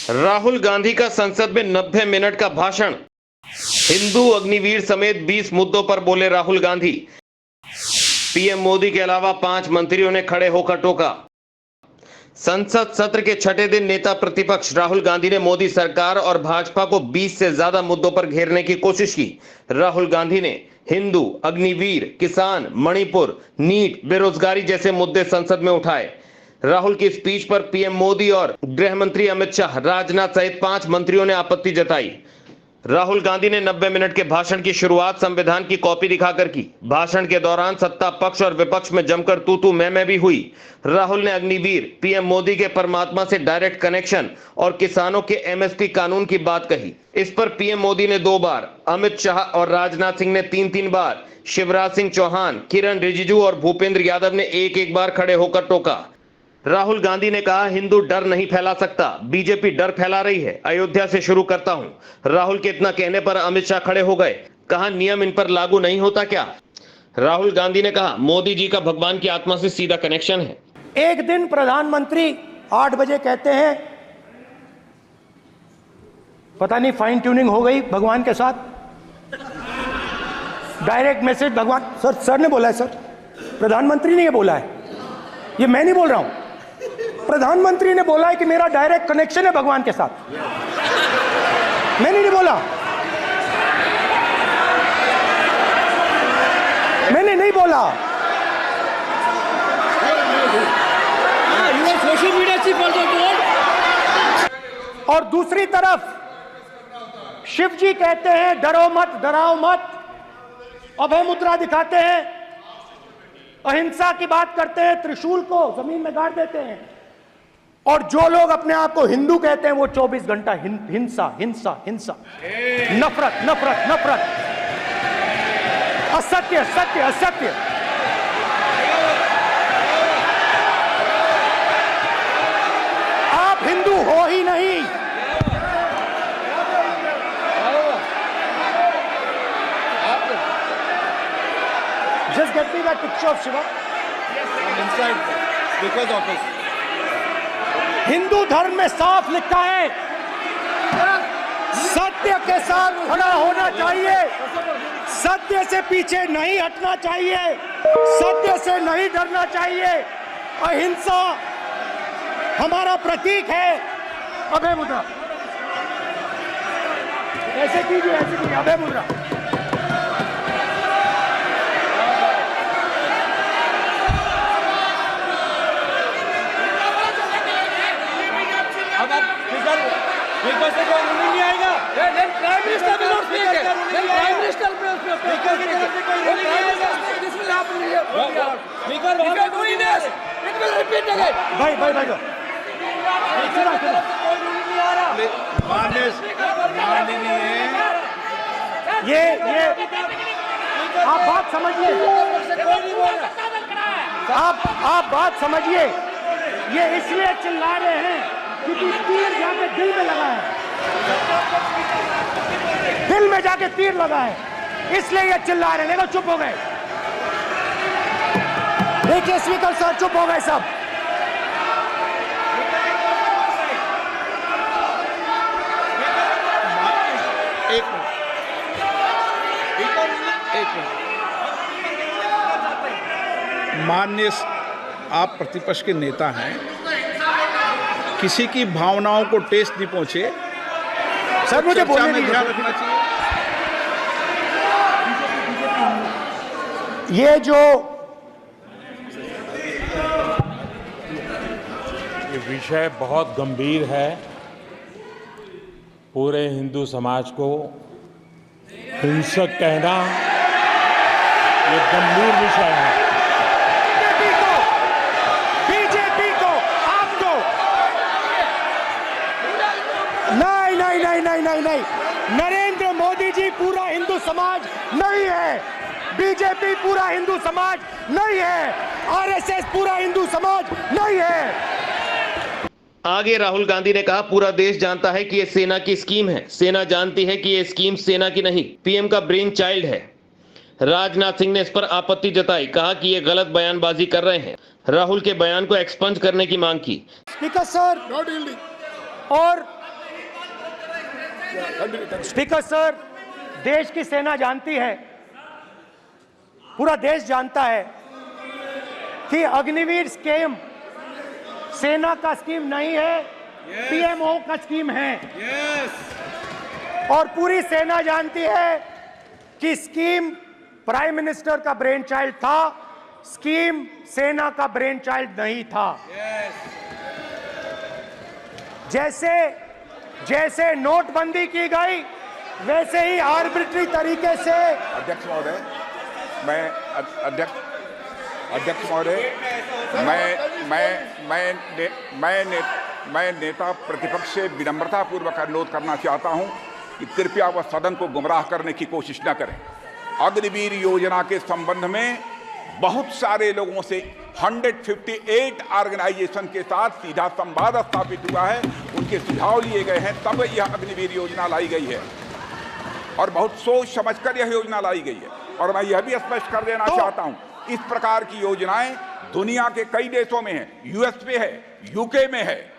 राहुल गांधी का संसद में 90 मिनट का भाषण। हिंदू अग्निवीर समेत 20 मुद्दों पर बोले राहुल गांधी। पीएम मोदी के अलावा 5 मंत्रियों ने खड़े होकर टोका। संसद सत्र के छठे दिन नेता प्रतिपक्ष राहुल गांधी ने मोदी सरकार और भाजपा को 20 से ज्यादा मुद्दों पर घेरने की कोशिश की। राहुल गांधी ने हिंदू, अग्निवीर, किसान, मणिपुर, नीट, बेरोजगारी जैसे मुद्दे संसद में उठाए। राहुल की स्पीच पर पीएम मोदी और गृह मंत्री अमित शाह, राजनाथ सहित 5 मंत्रियों ने आपत्ति जताई। राहुल गांधी ने 90 मिनट के भाषण की शुरुआत संविधान की कॉपी दिखाकर की। भाषण के दौरान सत्ता पक्ष और विपक्ष में जमकर तू मैं भी हुई। राहुल ने अग्निवीर, पीएम मोदी के परमात्मा से डायरेक्ट कनेक्शन और किसानों के एमएसपी कानून की बात कही। इस पर पीएम मोदी ने 2 बार, अमित शाह और राजनाथ सिंह ने 3 बार, शिवराज सिंह चौहान, किरण रिजिजू और भूपेंद्र यादव ने एक बार खड़े होकर टोका। राहुल गांधी ने कहा, हिंदू डर नहीं फैला सकता, बीजेपी डर फैला रही है। अयोध्या से शुरू करता हूं। राहुल के इतना कहने पर अमित शाह खड़े हो गए। कहा, नियम इन पर लागू नहीं होता क्या? राहुल गांधी ने कहा, मोदी जी का भगवान की आत्मा से सीधा कनेक्शन है। एक दिन प्रधानमंत्री 8 बजे कहते हैं, पता नहीं फाइन ट्यूनिंग हो गई भगवान के साथ, डायरेक्ट मैसेज भगवान। सर ने बोला है, सर प्रधानमंत्री ने ये बोला है, ये मैं नहीं बोल रहा हूं। प्रधानमंत्री ने बोला है कि मेरा डायरेक्ट कनेक्शन है भगवान के साथ। मैंने नहीं बोला, मैंने नहीं बोला। और दूसरी तरफ शिव जी कहते हैं, डरो मत, डराओ मत, अभय मुद्रा दिखाते हैं, अहिंसा की बात करते हैं, त्रिशूल को जमीन में गाड़ देते हैं। और जो लोग अपने आप को हिंदू कहते हैं वो 24 घंटा हिंसा हिंसा हिंसा, नफरत नफरत नफरत, असत्य सत्य असत्य। आप हिंदू हो ही नहीं। Just get me that picture of Shiva. I'm inside because of this. Hindu धर्म में साफ लिखा है, सत्य के साथ खड़ा होना चाहिए, सत्य से पीछे नहीं हटना चाहिए, सत्य से नहीं डरना चाहिए। अहिंसा हमारा प्रतीक है। अभय मुद्रा ऐसे कीजिए, ऐसे कीजिए, अभय मुद्रा। नहीं आएगा। Prime minister will not speak. Prime minister ये आप बात समझिए, आप बात समझिए। ये इसलिए चिल्ला रहे हैं क्योंकि तीर जाके दिल में लगा है, दिल में जाके तीर लगा है, इसलिए ये चिल्ला रहे हैं। देखो चुप हो गए, देखिए स्पीकर सर चुप हो गए सब। एक मिनट। माननीय आप प्रतिपक्ष के नेता हैं, किसी की भावनाओं को ठेस नहीं पहुंचे, सर मुझे बोलने में ध्यान रखना चाहिए। ये जो ये विषय बहुत गंभीर है। पूरे हिंदू समाज को हिंसक कहना ये गंभीर विषय है। बीजेपी को आपको नहीं, नरेंद्र मोदी जी पूरा हिंदू समाज नहीं है, बीजेपी पूरा हिंदू समाज नहीं है, आरएसएस पूरा हिंदू समाज नहीं है। आगे राहुल गांधी ने कहा, पूरा देश जानता है कि ये सेना की स्कीम है, सेना जानती है कि ये स्कीम सेना की नहीं, पीएम का ब्रेन चाइल्ड है। राजनाथ सिंह ने इस पर आपत्ति जताई, कहा कि ये गलत बयानबाजी कर रहे हैं। राहुल के बयान को एक्सपंज करने की मांग की। स्पीकर सर, और स्पीकर सर, देश की सेना जानती है, पूरा देश जानता है कि अग्निवीर स्कीम सेना का स्कीम नहीं है, पीएमओ का स्कीम है। और पूरी सेना जानती है कि स्कीम प्राइम मिनिस्टर का ब्रेन चाइल्ड था, स्कीम सेना का ब्रेन चाइल्ड नहीं था। जैसे नोटबंदी की गई, वैसे ही आर्बिट्री तरीके से अध्यक्ष महोदय, मैं नेता प्रतिपक्ष से विनम्रता पूर्वक अनुरोध करना चाहता हूं कि कृपया वह सदन को गुमराह करने की कोशिश न करें। अग्निवीर योजना के संबंध में बहुत सारे लोगों से 158 ऑर्गेनाइजेशन के साथ सीधा संवाद स्थापित हुआ है, उनके सुझाव लिए गए हैं, तब यह अग्निवीर योजना लाई गई है और बहुत सोच समझकर यह योजना लाई गई है। और मैं यह भी स्पष्ट कर देना चाहता हूं, इस प्रकार की योजनाएं दुनिया के कई देशों में है, यूएस में है, यूके में है,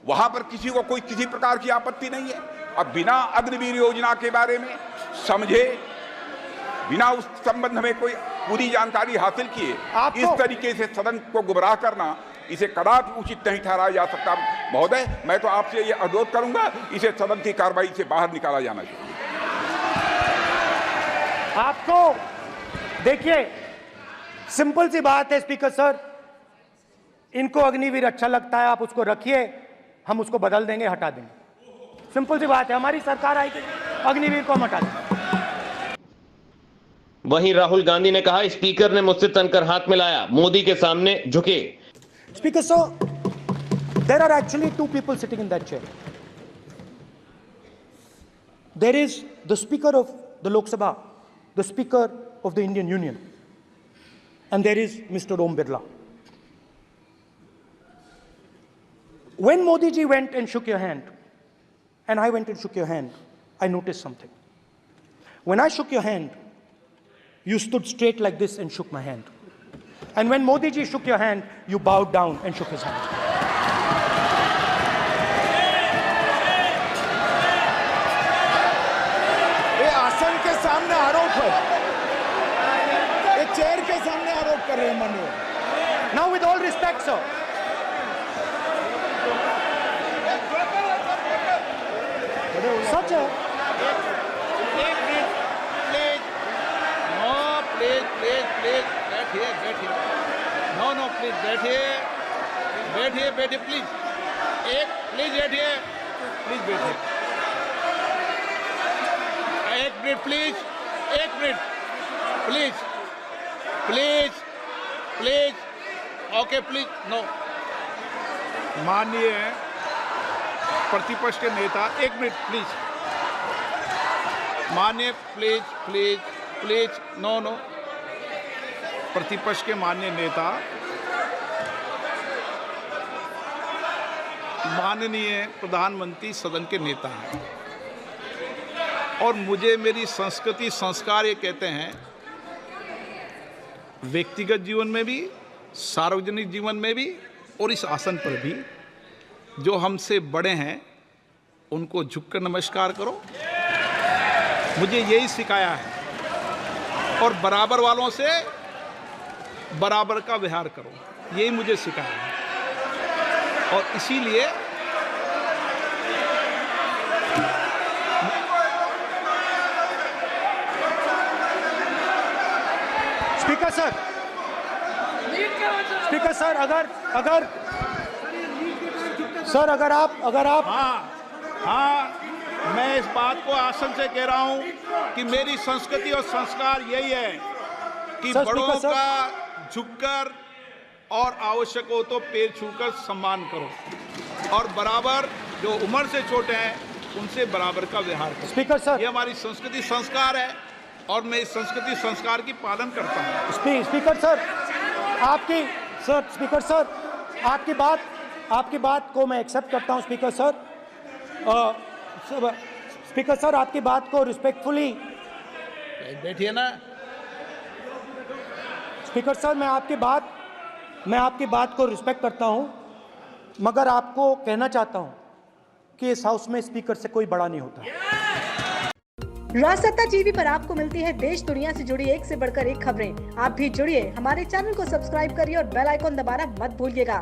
वहां पर किसी को कोई किसी प्रकार की आपत्ति नहीं है। अब बिना अग्निवीर योजना के बारे में समझे, बिना उस संबंध में कोई पूरी जानकारी हासिल किए इस तरीके से सदन को गुमराह करना, इसे कदापि उचित नहीं ठहराया जा सकता। महोदय, मैं तो आपसे यह अनुरोध करूंगा, इसे सदन की कार्रवाई से बाहर निकाला जाना चाहिए। आपको देखिए, सिंपल सी बात है स्पीकर सर, इनको अग्निवीर अच्छा लगता है, आप उसको रखिए, हम उसको बदल देंगे, हटा देंगे। सिंपल सी बात है, हमारी सरकार आएगी, अग्निवीर को हम हटा देंगे। वहीं राहुल गांधी ने कहा, स्पीकर ने मुझसे तनकर हाथ मिलाया, मोदी के सामने झुके। Speaker sir, there are actually two people sitting in that chair. There is the Speaker of the Lok Sabha, the Speaker of the Indian Union, and there is Mr. Om Birla. When Modi ji went and shook your hand, and I went and shook your hand, I noticed something. When I shook your hand, you stood straight like this and shook my hand. And when Modi ji shook your hand, you bowed down and shook his hand. ये आसन के सामने आरोप है, ये chair के सामने आरोप कर रहे हैं माननीय। Now with all respect, sir. Such a बैठिए, प्लीज। प्लीज बैठिए, एक minute please, okay please, no. माननीय प्रतिपक्ष के नेता, एक मिनट प्लीज, माननीय प्लीज, नो। प्रतिपक्ष के माननीय नेता, माननीय प्रधानमंत्री सदन के नेता हैं और मुझे मेरी संस्कृति संस्कार ये कहते हैं, व्यक्तिगत जीवन में भी, सार्वजनिक जीवन में भी और इस आसन पर भी, जो हमसे बड़े हैं उनको झुककर नमस्कार करो, मुझे यही सिखाया है। और बराबर वालों से बराबर का व्यवहार करो, यही मुझे सिखाया है। और इसीलिए स्पीकर सर, अगर आप हाँ, मैं इस बात को आसन से कह रहा हूं कि मेरी संस्कृति और संस्कार यही है कि बड़ों का झुककर और आवश्यक हो तो पैर छूकर सम्मान करो और बराबर जो उम्र से छोटे हैं उनसे बराबर का व्यवहार करो। स्पीकर सर, ये हमारी संस्कृति संस्कार है और मैं इस संस्कृति संस्कार की पालन करता हूँ। स्पीकर सर, आपकी बात को मैं एक्सेप्ट करता हूँ। स्पीकर सर, आपकी बात को रिस्पेक्टफुली बैठिए ना। स्पीकर सर, मैं आपकी बात को रिस्पेक्ट करता हूं, मगर आपको कहना चाहता हूं कि इस हाउस में स्पीकर से कोई बड़ा नहीं होता। राजसत्ता टीवी पर आपको मिलती है देश दुनिया से जुड़ी एक से बढ़कर एक खबरें। आप भी जुड़िए, हमारे चैनल को सब्सक्राइब करिए और बेल आइकॉन दबाना मत भूलिएगा